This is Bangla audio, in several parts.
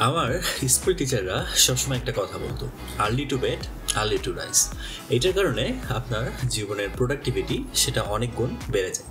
আমার স্কুল টিচাররা সবসময় একটা কথা বলতো, early to bed early to rise. এটার কারণে আপনার জীবনের প্রোডাক্টিভিটি সেটা অনেক গুণ বেড়ে যায়।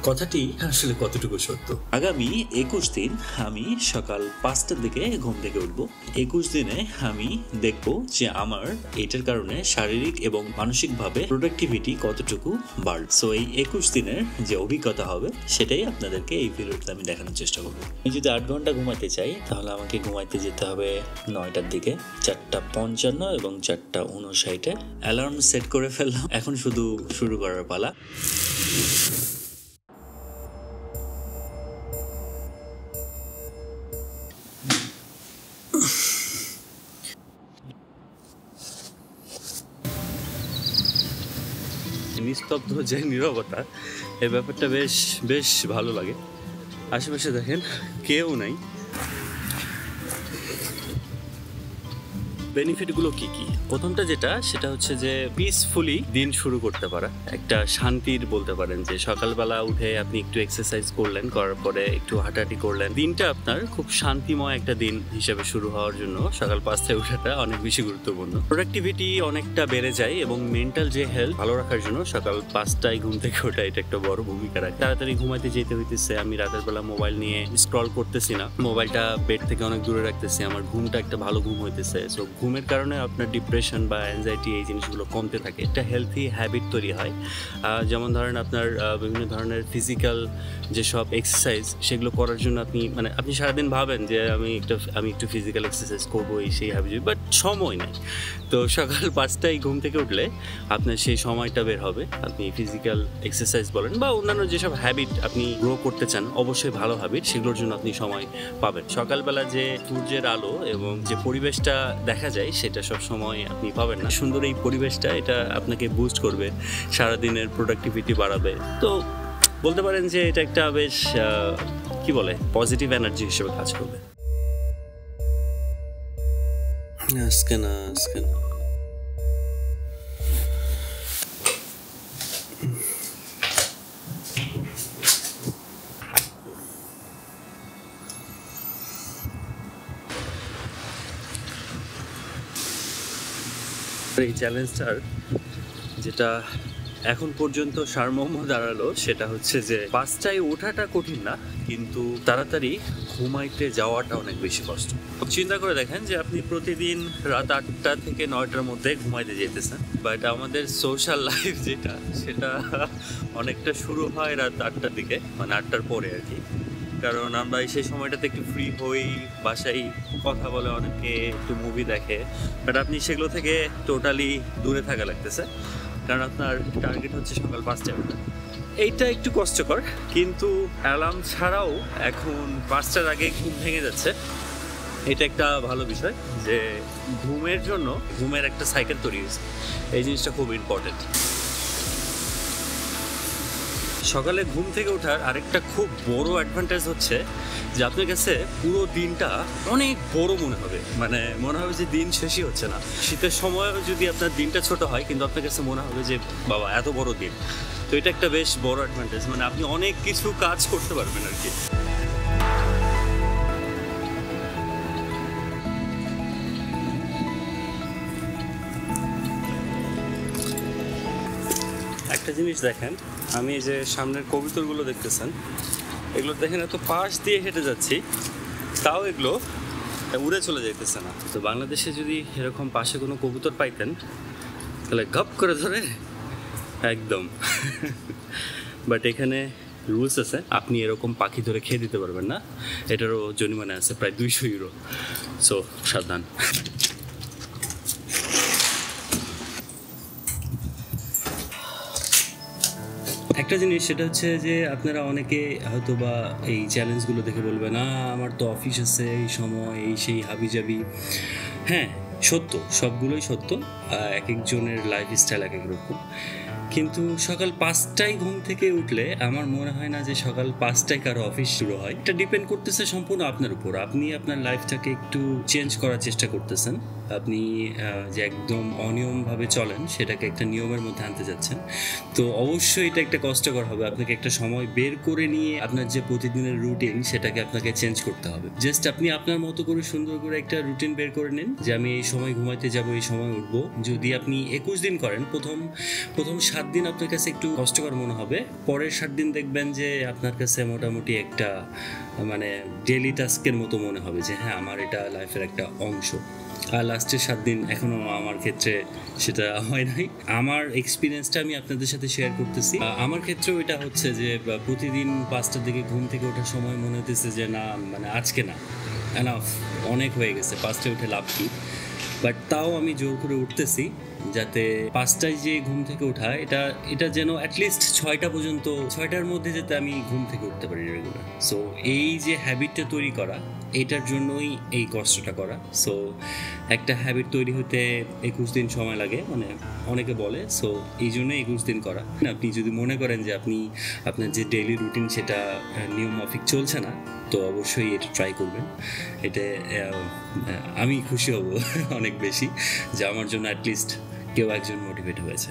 কথাটি আসলে কতটুকু সত্য? আগামী 21 দিন আমি সকাল 5টার দিকে ঘুম থেকে উঠবো। 21 দিনে আমি দেখবো যে আমার এটার কারণে শারীরিক এবং মানসিকভাবে প্রোডাক্টিভিটি কতটুকু বাড়ল। সো এই 21 দিনের যে অভিজ্ঞতা হবে সেটাই আপনাদেরকে এই ভিডিওতে আমি দেখানোর চেষ্টা করবো। আমি যদি 8 ঘন্টা ঘুমাতে চাই তাহলে আমাকে ঘুমাইতে যেতে হবে 9টার দিকে। 4:55 এবং 4:59 অ্যালার্ম সেট করে ফেললাম। এখন শুধু শুরু করার পালা। নিস্তব্ধ যে নীরবতা, এই ব্যাপারটা বেশ ভালো লাগে। আশেপাশে দেখেন কেউ নাই। বেনিফিটগুলো কি কি? প্রথমটা সেটা হচ্ছে যে পিসফুলি দিন শুরু করতে পারা, একটা শান্তির বলতে পারেন যে সকালবেলা উঠে আপনি একটু এক্সারসাইজ করলেন, করার পরে একটু হাঁটাহাঁটি করলেন, দিনটা আপনার খুব শান্তিময় একটা দিন হিসেবে শুরু হওয়ার জন্য সকাল 5টায় ওঠাটা অনেক বেশি গুরুত্বপূর্ণ। প্রোডাক্টিভিটি অনেকটা বেড়ে যায় এবং মেন্টাল যে হেলথ ভালো রাখার জন্য সকাল 5টায় ঘুম থেকে ওঠা এটা একটা বড় ভূমিকা রাখে। তাড়াতাড়ি ঘুমাইতে যেতে হইতেছে, আমি রাতের বেলা মোবাইল নিয়ে স্ক্রল করতেছি না, মোবাইলটা বেড থেকে অনেক দূরে রাখতেছি, আমার ঘুমটা একটা ভালো ঘুম হইতেছে। সো ঘুমের কারণে আপনার ডিপ্রেশন বা অ্যাংজাইটি এই জিনিসগুলো কমতে থাকে, একটা হেলথি হ্যাবিট তৈরি হয়। যেমন ধরেন আপনার বিভিন্ন ধরনের ফিজিক্যাল যেসব এক্সারসাইজ সেগুলো করার জন্য আপনি সারাদিন ভাবেন যে আমি একটু ফিজিক্যাল এক্সারসাইজ করবো, সেই হ্যাবিট, বাট সময় নেই। তো সকাল 5টায় ঘুম থেকে উঠলে আপনার সেই সময়টা বের হবে। আপনি ফিজিক্যাল এক্সারসাইজ বলেন বা অন্যান্য যেসব হ্যাবিট আপনি গ্রো করতে চান, অবশ্যই ভালো হ্যাবিট, সেগুলোর জন্য আপনি সময় পাবেন। সকালবেলা যে সূর্যের আলো এবং যে পরিবেশটা দেখা যায় সেটা সব সময় আপনি পাবেন না। সুন্দর এই পরিবেশটা এটা আপনাকে বুস্ট করবে, সারাদিনের প্রোডাক্টিভিটি বাড়াবে। তো বলতে পারেন যে এটা একটা বেশ পজিটিভ এনার্জি হিসেবে কাজ করবে। আজকে না এই চ্যালেঞ্জটার যেটা এখন পর্যন্ত সারমর্ম দাঁড়ালো সেটা হচ্ছে যে 5টায় ওঠাটা কঠিন না, কিন্তু তাড়াতাড়ি ঘুমাইতে যাওয়াটা অনেক বেশি কষ্ট। চিন্তা করে দেখেন যে আপনি প্রতিদিন রাত 8টা থেকে 9টার মধ্যে ঘুমাইতে যেতেছেন, বাট আমাদের সোশ্যাল লাইফ সেটা অনেকটা শুরু হয় রাত 8টার দিকে, মানে 8টার পরে আর কি। কারণ আমরা সেই সময়টাতে একটু ফ্রি হই, বাসায় কথা বলে, অনেকে একটু মুভি দেখে, বাট আপনি সেগুলো থেকে টোটালি দূরে থাকা লাগতেছে, কারণ আপনার টার্গেট হচ্ছে সকাল 5টায় ওঠা। এইটা একটু কষ্টকর, কিন্তু অ্যালার্ম ছাড়াও এখন 5টার আগে ঘুম ভেঙে যাচ্ছে। এটা একটা ভালো বিষয় যে ঘুমের একটা সাইকেল তৈরি হয়েছে। এই জিনিসটা খুব ইম্পর্টেন্ট। সকালে ঘুম থেকে ওঠার আরেকটা খুব বড় অ্যাডভান্টেজ হচ্ছে যে আপনার কাছে পুরো দিনটা অনেক বড় মনে হবে যে দিন শেষই হচ্ছে না। শীতের সময় যদি আপনার দিনটা ছোট হয়, কিন্তু আপনার কাছে মনে হবে যে বাবা এত বড় দিন। তো এটা একটা বেশ বড় অ্যাডভান্টেজ, আপনি অনেক কিছু কাজ করতে পারবেন আর কি। একটা জিনিস দেখেন, আমি যে সামনের কবুতরগুলো দেখতেছেন, এগুলো দেখেন এত পাশ দিয়ে হেঁটে যাচ্ছি, তাও এগুলো উড়ে চলে যাইতেছে না। তো বাংলাদেশে যদি এরকম পাশে কোনো কবুতর পাইতেন তাহলে গপ করে ধরে একদম বাট এখানে রুলস আছে, আপনি এরকম পাখি ধরে খেয়ে দিতে পারবেন না, এটারও জরিমানা আছে প্রায় 200 ইউরো। সো সাবধান। একটা জিনিস সেটা হচ্ছে যে আপনারা অনেকে হয়তো বা এই চ্যালেঞ্জগুলো দেখে বলবেন, আমার তো অফিস আছে, এই সময় এই সেই হাবিজাবি। হ্যাঁ, সত্য, সবগুলোই সত্য। এক একজনের লাইফ স্টাইল এক এক রকম। কিন্তু সকাল 5টায় ঘুম থেকে উঠলে আমার মনে হয় না যে সকাল 5টায় কারো অফিস শুরু হয়। এটা ডিপেন্ড করতেছে সম্পূর্ণ আপনার উপর। আপনি আপনার লাইফটাকে একটু চেঞ্জ করার চেষ্টা করতেছেন। আপনি যে একদম অনিয়মভাবে চলেন সেটাকে একটা নিয়মের মধ্যে আনতে যাচ্ছেন। তো অবশ্যই এটা একটা কষ্টকর হবে। আপনাকে একটা সময় বের করে নিয়ে আপনার যে প্রতিদিনের রুটিন সেটাকে আপনাকে চেঞ্জ করতে হবে। জাস্ট আপনি আপনার মতো করে সুন্দর করে একটা রুটিন বের করে নিন যে আমি এই সময় ঘুমাইতে যাব, এই সময় উঠবো। যদি আপনি 21 দিন করেন, প্রথম 7 দিন আপনার কাছে একটু কষ্টকর মনে হবে। পরের 7 দিন দেখবেন যে আপনার কাছে মোটামুটি একটা মানে ডেইলি টাস্কের মতো মনে হবে যে হ্যাঁ আমার এটা লাইফের একটা অংশ। আর লাস্টের 7 দিন এখনও আমার ক্ষেত্রে সেটা হয় নাই। আমার এক্সপিরিয়েন্সটা আমি আপনাদের সাথে শেয়ার করতেছি। আমার ক্ষেত্রেও এটা হচ্ছে যে প্রতিদিন 5টার দিকে ঘুম থেকে ওঠার সময় মনে হতেছে যে না মানে আজকে না, এনাফ, অনেক হয়ে গেছে, 5টায় উঠে লাভ কি। বাট তাও আমি জোর করে উঠতেছি যাতে 5টায় যে ঘুম থেকে ওঠা এটা যেন অ্যাটলিস্ট 6টা পর্যন্ত, 6টার মধ্যে যাতে আমি ঘুম থেকে উঠতে পারি রেগুলার। সো এই যে হ্যাবিটটা তৈরি করা, এটার জন্যই এই কষ্টটা করা। সো একটা হ্যাবিট তৈরি হতে 21 দিন সময় লাগে, মানে অনেকে বলে। সো এই জন্যই 21 দিন করা। আপনি যদি মনে করেন যে আপনি আপনার যে ডেইলি রুটিন সেটা নিয়ম মাফিক চলছে না, তো অবশ্যই এটা ট্রাই করবেন। এটা আমি খুশি হব অনেক বেশি যে আমার জন্য অ্যাটলিস্ট কেউ একজন মোটিভেট হয়েছে।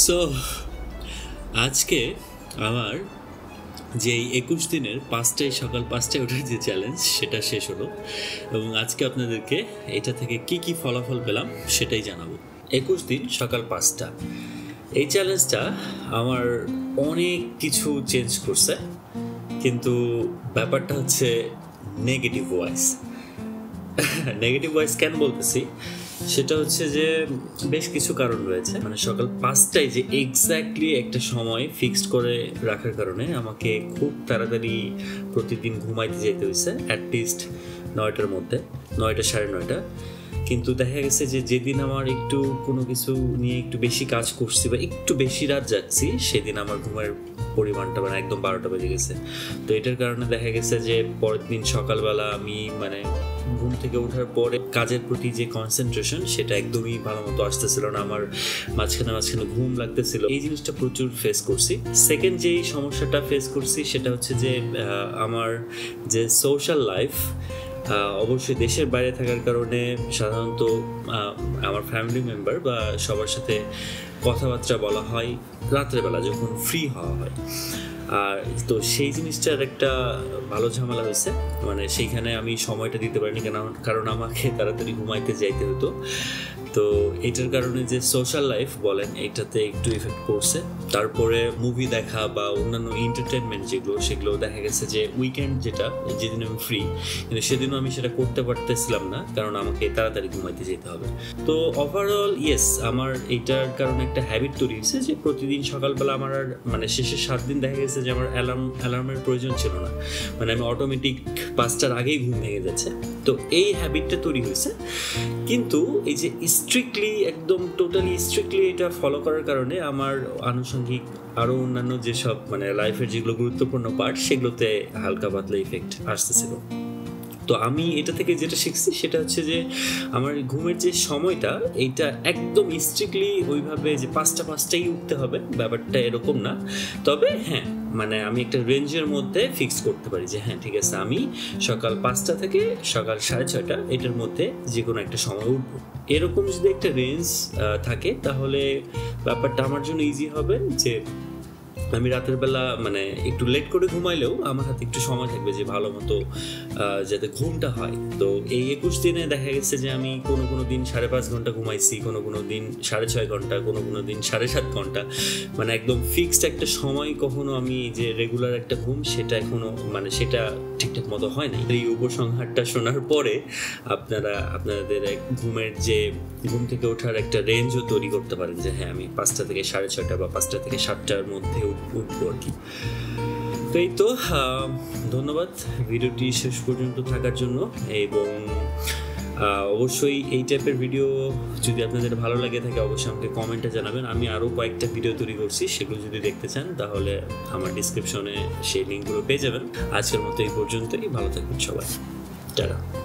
সো আজকে আমার যে 21 দিনের 5টায় সকাল 5টায় ওঠার যে চ্যালেঞ্জ সেটা শেষ হলো, এবং আজকে আপনাদেরকে এটা থেকে কি কি ফলাফল পেলাম সেটাই জানাবো। 21 দিন সকাল 5টা, এই চ্যালেঞ্জটা আমার অনেক কিছু চেঞ্জ করছে, কিন্তু ব্যাপারটা হচ্ছে নেগেটিভ ভয়েস। নেগেটিভ ভয়েস কেন বলতেছি সেটা হচ্ছে যে বেশ কিছু কারণ রয়েছে। মানে সকাল 5টায় যে এক্স্যাক্টলি একটা সময় ফিক্সড করে রাখার কারণে আমাকে খুব তাড়াতাড়ি প্রতিদিন ঘুমাইতে যেতে হয়েছে, অ্যাটলিস্ট 9টার মধ্যে, 9টা 9:30। কিন্তু দেখা গেছে যে যেদিন আমার একটু কোনো কিছু নিয়ে একটু বেশি কাজ করছি বা একটু বেশি রাত যাচ্ছি, সেদিন আমার ঘুমের পরিমাণটা মানে একদম 12টা বেজে গেছে। তো এটার কারণে দেখা গেছে যে পরের দিন সকালবেলা আমি মানে ঘুম থেকে ওঠার পরে কাজের প্রতি যে কনসেন্ট্রেশন সেটা একদমই ভালো মতো আসতেছিল না। আমার মাঝখানে ঘুম লাগতেছিল। এই জিনিসটা প্রচুর ফেস করছি। সেকেন্ড যেই সমস্যাটা ফেস করছি সেটা হচ্ছে যে আমার যে সোশ্যাল লাইফ, অবশ্যই দেশের বাইরে থাকার কারণে সাধারণত আমার ফ্যামিলি মেম্বার বা সবার সাথে কথাবার্তা বলা হয় রাত্রেবেলা যখন ফ্রি হওয়া হয়। আর তো সেই জিনিসটার একটা ভালো ঝামেলা হয়েছে, মানে সেইখানে আমি সময়টা দিতে পারিনি কারণ আমাকে তাড়াতাড়ি ঘুমাইতে যাইতে হতো। তো এটার কারণে যে সোশ্যাল লাইফ বলেন এটাতে একটু এফেক্ট পড়ছে। তারপরে মুভি দেখা বা অন্যান্য এন্টারটেনমেন্ট সেগুলো দেখা গেছে যে উইকেন্ড যেদিন আমি ফ্রি, কিন্তু সেদিনও আমি সেটা করতে পারতেছিলাম না কারণ আমাকে তাড়াতাড়ি ঘুমাইতে যেতে হবে। তো ওভারঅল ইয়েস, আমার এইটার কারণে একটা হ্যাবিট তৈরি হয়েছে যে প্রতিদিন সকালবেলা আমার আর মানে শেষের 7 দিন দেখা গেছে যে আমার অ্যালার্মের প্রয়োজন ছিল না, মানে আমি অটোমেটিক 5টার আগেই ঘুম ভেঙে যাচ্ছে। তো এই হ্যাবিটটা তৈরি হয়েছে। কিন্তু এই যে স্ট্রিক্টলি একদম টোটালি স্ট্রিক্টলি এটা ফলো করার কারণে আমার আনুষঙ্গিক আরও অন্যান্য যেসব মানে লাইফের যেগুলো গুরুত্বপূর্ণ পার্ট সেগুলোতে হালকা পাতলা ইফেক্ট আসতেছিল। তো আমি এটা থেকে যেটা শিখছি সেটা হচ্ছে যে আমার ঘুমের যে সময়টা এইটা একদম স্ট্রিক্টলি ওইভাবে যে 5টায় উঠতে হবে ব্যাপারটা এরকম না। তবে হ্যাঁ, মানে আমি একটা রেঞ্জের মধ্যে ফিক্স করতে পারি যে হ্যাঁ ঠিক আছে, আমি সকাল 5টা থেকে সকাল 6:30 এটার মধ্যে যে কোনো একটা সময় উঠবো। এরকম যদি একটা রেঞ্জ থাকে তাহলে ব্যাপারটা আমার জন্য ইজি হবে যে আমি রাতের বেলা মানে একটু লেট করে ঘুমাইলেও আমার হাতে একটু সময় থাকবে যে ভালো মতো যাতে ঘুমটা হয়। তো এই 21 দিনে দেখা গেছে যে আমি কোনো দিন 5.5 ঘন্টা ঘুমাইছি, কোনো দিন 6.5 ঘন্টা, কোনো দিন 7.5 ঘন্টা, মানে একদম ফিক্সড একটা সময় কখনো আমি যে রেগুলার একটা ঘুম সেটা এখনো মানে সেটা ঠিকঠাক মতো হয় না। এই উপসংহারটা শোনার পরে আপনাদের ঘুমের যে ঘুম থেকে ওঠার একটা রেঞ্জও তৈরি করতে পারেন যে হ্যাঁ আমি 5টা থেকে 6:30 বা 5টা থেকে 7টার মধ্যে উঠবো আর কি। তো এই তো ধন্যবাদ ভিডিওটি শেষ পর্যন্ত থাকার জন্য, এবং অবশ্যই এই টাইপের ভিডিও যদি আপনাদের ভালো লাগে থাকে অবশ্যই আমাকে কমেন্টে জানাবেন। আমি আরও কয়েকটা ভিডিও তৈরি করছি, সেগুলো যদি দেখতে চান তাহলে আমার ডিসক্রিপশনে সেই লিঙ্কগুলো পেয়ে যাবেন। আজকের মতো এই পর্যন্তই, ভালো থাকবেন সবাই, টাটা।